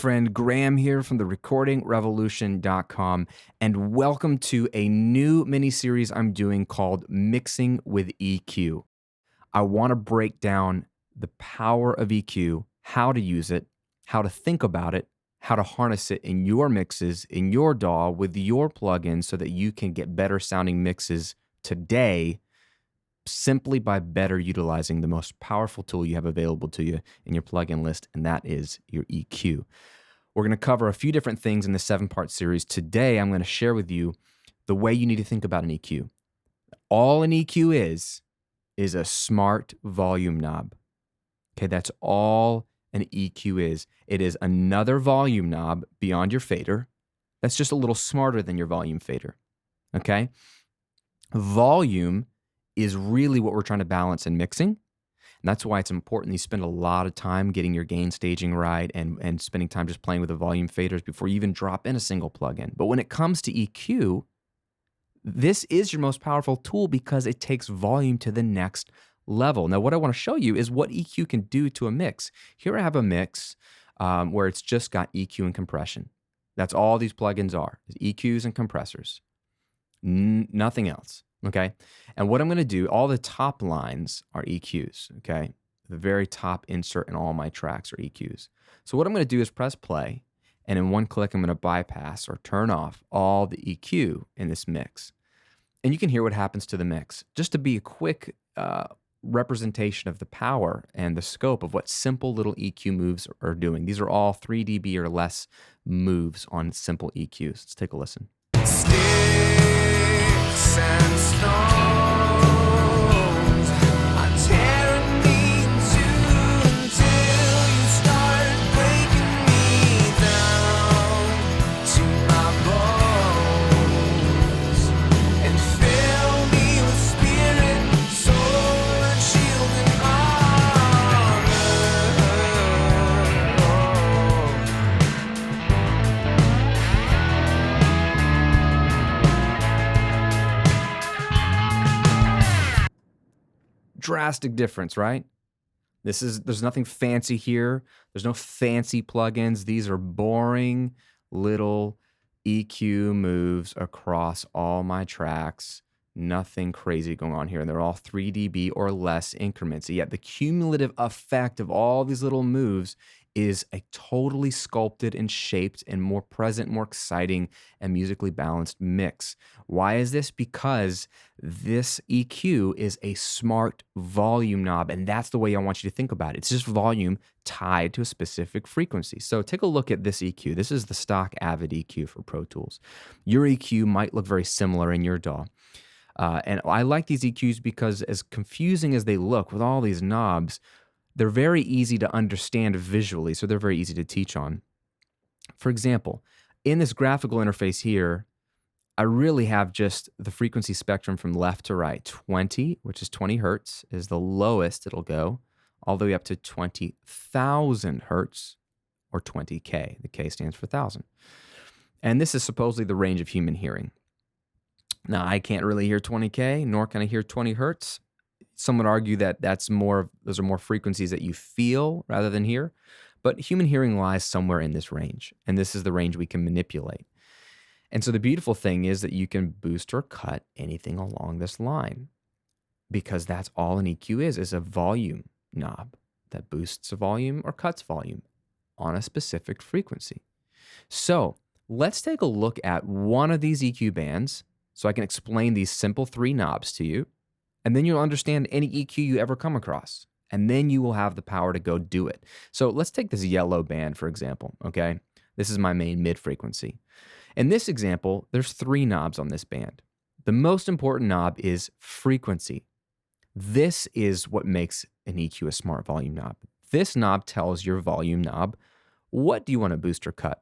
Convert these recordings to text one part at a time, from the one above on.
friend Graham here from the recordingrevolution.com, and welcome to a new mini-series I'm doing called Mixing with EQ. I want to break down the power of EQ, how to use it, how to think about it, how to harness it in your mixes, in your DAW, with your plugins so that you can get better sounding mixes today simply by better utilizing the most powerful tool you have available to you in your plugin list, and that is your EQ. We're going to cover a few different things in the 7-part series. Today, I'm going to share with you the way you need to think about an EQ. All an EQ is a smart volume knob. Okay, that's all an EQ is. It is another volume knob beyond your fader. That's just a little smarter than your volume fader. Okay? Volume is really what we're trying to balance in mixing. And that's why it's important you spend a lot of time getting your gain staging right and spending time just playing with the volume faders before you even drop in a single plugin. But when it comes to EQ, this is your most powerful tool because it takes volume to the next level. Now, what I want to show you is what EQ can do to a mix. Here I have a mix where it's just got EQ and compression. That's all these plugins are, is EQs and compressors. Nothing else. Okay, and what I'm going to do, all the top lines are EQs, okay? The very top insert in all my tracks are EQs. So what I'm going to do is press play, and in one click, I'm going to bypass or turn off all the EQ in this mix. And you can hear what happens to the mix. Just to be a quick representation of the power and the scope of what simple little EQ moves are doing. These are all 3 dB or less moves on simple EQs. Let's take a listen. Sticks and stones are tearing me until you start breaking me down to my bones and fill me with spirit, sword, shield, and drastic difference, right? There's nothing fancy here. There's no fancy plugins. These are boring little EQ moves across all my tracks. Nothing crazy going on here. And they're all 3 dB or less increments. Yet the cumulative effect of all these little moves is a totally sculpted and shaped and more present, more exciting, and musically balanced mix. Why is this? Because this EQ is a smart volume knob, and that's the way I want you to think about it. It's just volume tied to a specific frequency. So take a look at this EQ. This is the stock Avid EQ for Pro Tools. Your EQ might look very similar in your DAW. And I like these EQs because as confusing as they look with all these knobs, they're very easy to understand visually, so they're very easy to teach on. For example, in this graphical interface here, I really have just the frequency spectrum from left to right. 20, which is 20 hertz, is the lowest it'll go, all the way up to 20,000 hertz, or 20K. The K stands for 1,000. And this is supposedly the range of human hearing. Now, I can't really hear 20K, nor can I hear 20 hertz. Some would argue that those are more frequencies that you feel rather than hear, but human hearing lies somewhere in this range, and this is the range we can manipulate. And so the beautiful thing is that you can boost or cut anything along this line, because that's all an EQ is a volume knob that boosts a volume or cuts volume on a specific frequency. So let's take a look at one of these EQ bands so I can explain these simple 3 knobs to you. And then you'll understand any EQ you ever come across. And then you will have the power to go do it. So let's take this yellow band, for example, okay? This is my main mid-frequency. In this example, there's 3 knobs on this band. The most important knob is frequency. This is what makes an EQ a smart volume knob. This knob tells your volume knob, what do you want to boost or cut?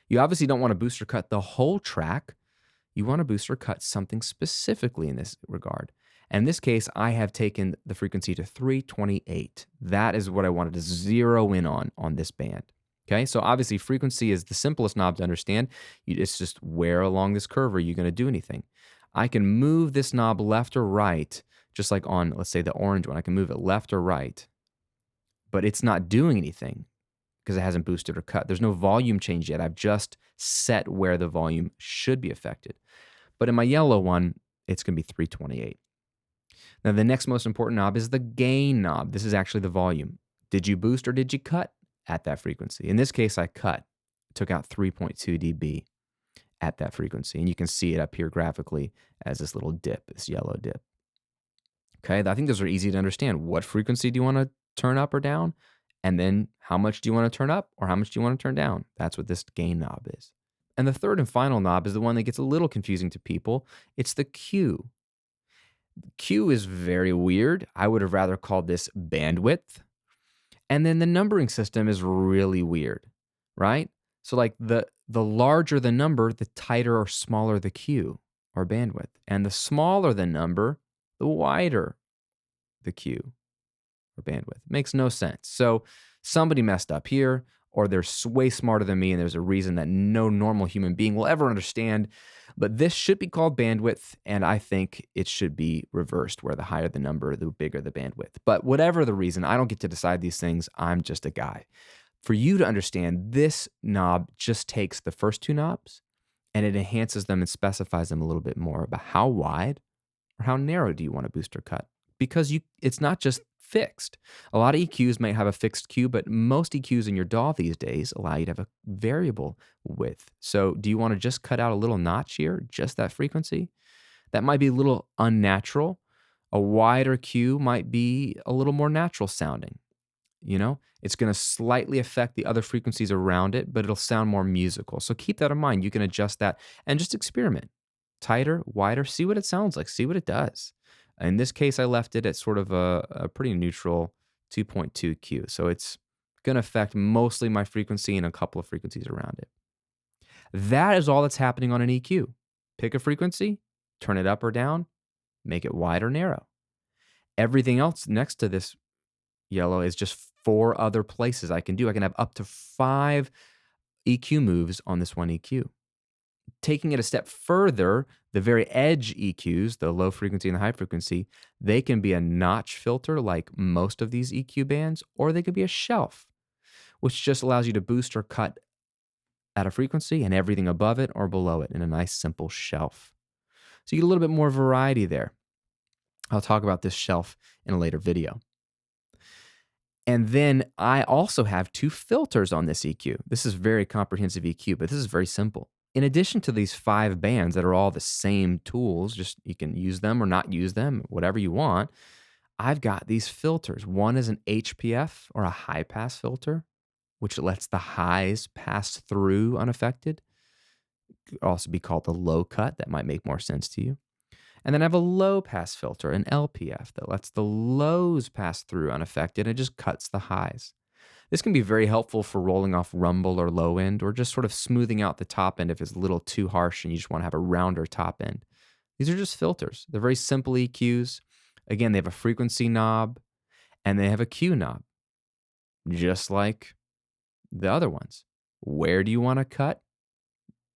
You obviously don't want to boost or cut the whole track. You want to boost or cut something specifically in this regard. And in this case, I have taken the frequency to 328. That is what I wanted to zero in on this band. Okay, so obviously frequency is the simplest knob to understand. It's just where along this curve are you going to do anything. I can move this knob left or right, just like on, let's say, the orange one. I can move it left or right, but it's not doing anything because it hasn't boosted or cut. There's no volume change yet. I've just set where the volume should be affected. But in my yellow one, it's going to be 328. Now, the next most important knob is the gain knob. This is actually the volume. Did you boost or did you cut at that frequency? In this case, I cut. Took out 3.2 dB at that frequency. And you can see it up here graphically as this little dip, this yellow dip. Okay, I think those are easy to understand. What frequency do you want to turn up or down? And then how much do you want to turn up or how much do you want to turn down? That's what this gain knob is. And the third and final knob is the one that gets a little confusing to people. It's the Q. Q is very weird. I would have rather called this bandwidth. And then the numbering system is really weird, right? So like the larger the number, the tighter or smaller the Q or bandwidth. And the smaller the number, the wider the Q or bandwidth. Makes no sense. So somebody messed up here, or they're way smarter than me, and there's a reason that no normal human being will ever understand. But this should be called bandwidth, and I think it should be reversed, where the higher the number, the bigger the bandwidth. But whatever the reason, I don't get to decide these things. I'm just a guy. For you to understand, this knob just takes the first two knobs, and it enhances them and specifies them a little bit more about how wide or how narrow do you want to boost or cut. Because it's not just fixed. A lot of EQs might have a fixed Q, but most EQs in your DAW these days allow you to have a variable width. So do you want to just cut out a little notch here, just that frequency? That might be a little unnatural. A wider Q might be a little more natural sounding. You know, it's going to slightly affect the other frequencies around it, but it'll sound more musical. So keep that in mind. You can adjust that and just experiment. Tighter, wider, see what it sounds like, see what it does. In this case, I left it at sort of a pretty neutral 2.2 Q. So it's going to affect mostly my frequency and a couple of frequencies around it. That is all that's happening on an EQ. Pick a frequency, turn it up or down, make it wide or narrow. Everything else next to this yellow is just 4 other places I can do. I can have up to 5 EQ moves on this one EQ. Taking it a step further, the very edge EQs, the low frequency and the high frequency, they can be a notch filter like most of these EQ bands, or they could be a shelf, which just allows you to boost or cut at a frequency and everything above it or below it in a nice simple shelf. So you get a little bit more variety there. I'll talk about this shelf in a later video. And then I also have 2 filters on this EQ. This is very comprehensive EQ, but this is very simple. In addition to these 5 bands that are all the same tools, just you can use them or not use them, whatever you want, I've got these filters. One is an HPF or a high pass filter, which lets the highs pass through unaffected. It could also be called the low cut. That might make more sense to you. And then I have a low pass filter, an LPF, that lets the lows pass through unaffected and it just cuts the highs. This can be very helpful for rolling off rumble or low end, or just sort of smoothing out the top end if it's a little too harsh and you just want to have a rounder top end. These are just filters. They're very simple EQs. Again, they have a frequency knob and they have a Q knob, just like the other ones. Where do you want to cut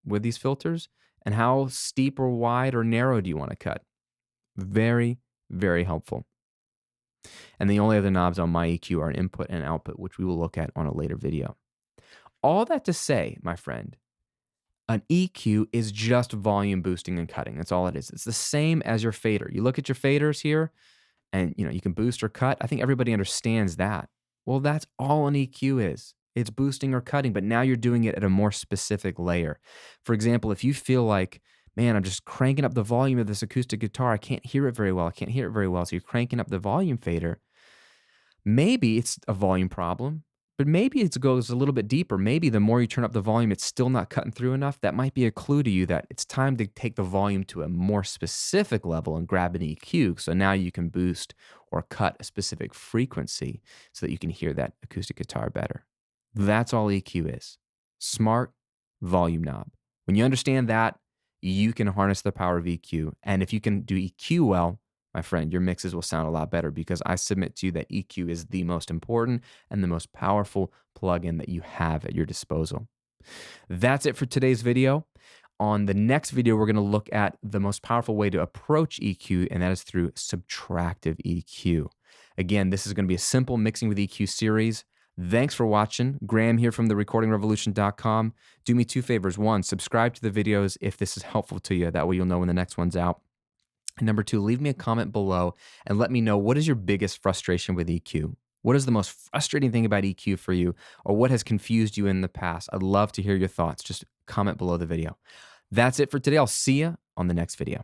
with these filters? And how steep or wide or narrow do you want to cut? Very, very helpful. And the only other knobs on my EQ are an input and output, which we will look at on a later video. All that to say, my friend, an EQ is just volume boosting and cutting. That's all it is. It's the same as your fader. You look at your faders here and you can boost or cut. I think everybody understands that. Well, that's all an EQ is. It's boosting or cutting, but now you're doing it at a more specific layer. For example, if you feel like, man, I'm just cranking up the volume of this acoustic guitar. I can't hear it very well. So you're cranking up the volume fader. Maybe it's a volume problem, but maybe it goes a little bit deeper. Maybe the more you turn up the volume, it's still not cutting through enough. That might be a clue to you that it's time to take the volume to a more specific level and grab an EQ. So now you can boost or cut a specific frequency so that you can hear that acoustic guitar better. That's all EQ is. Smart volume knob. When you understand that, you can harness the power of EQ. And if you can do EQ well, my friend, your mixes will sound a lot better, because I submit to you that EQ is the most important and the most powerful plugin that you have at your disposal. That's it for today's video. On the next video, we're going to look at the most powerful way to approach EQ, and that is through subtractive EQ. Again, this is going to be a simple mixing with EQ series. Thanks for watching. Graham here from recordingrevolution.com. Do me 2 favors. 1, subscribe to the videos if this is helpful to you. That way you'll know when the next one's out. And number 2, leave me a comment below and let me know, what is your biggest frustration with EQ? What is the most frustrating thing about EQ for you, or what has confused you in the past? I'd love to hear your thoughts. Just comment below the video. That's it for today. I'll see you on the next video.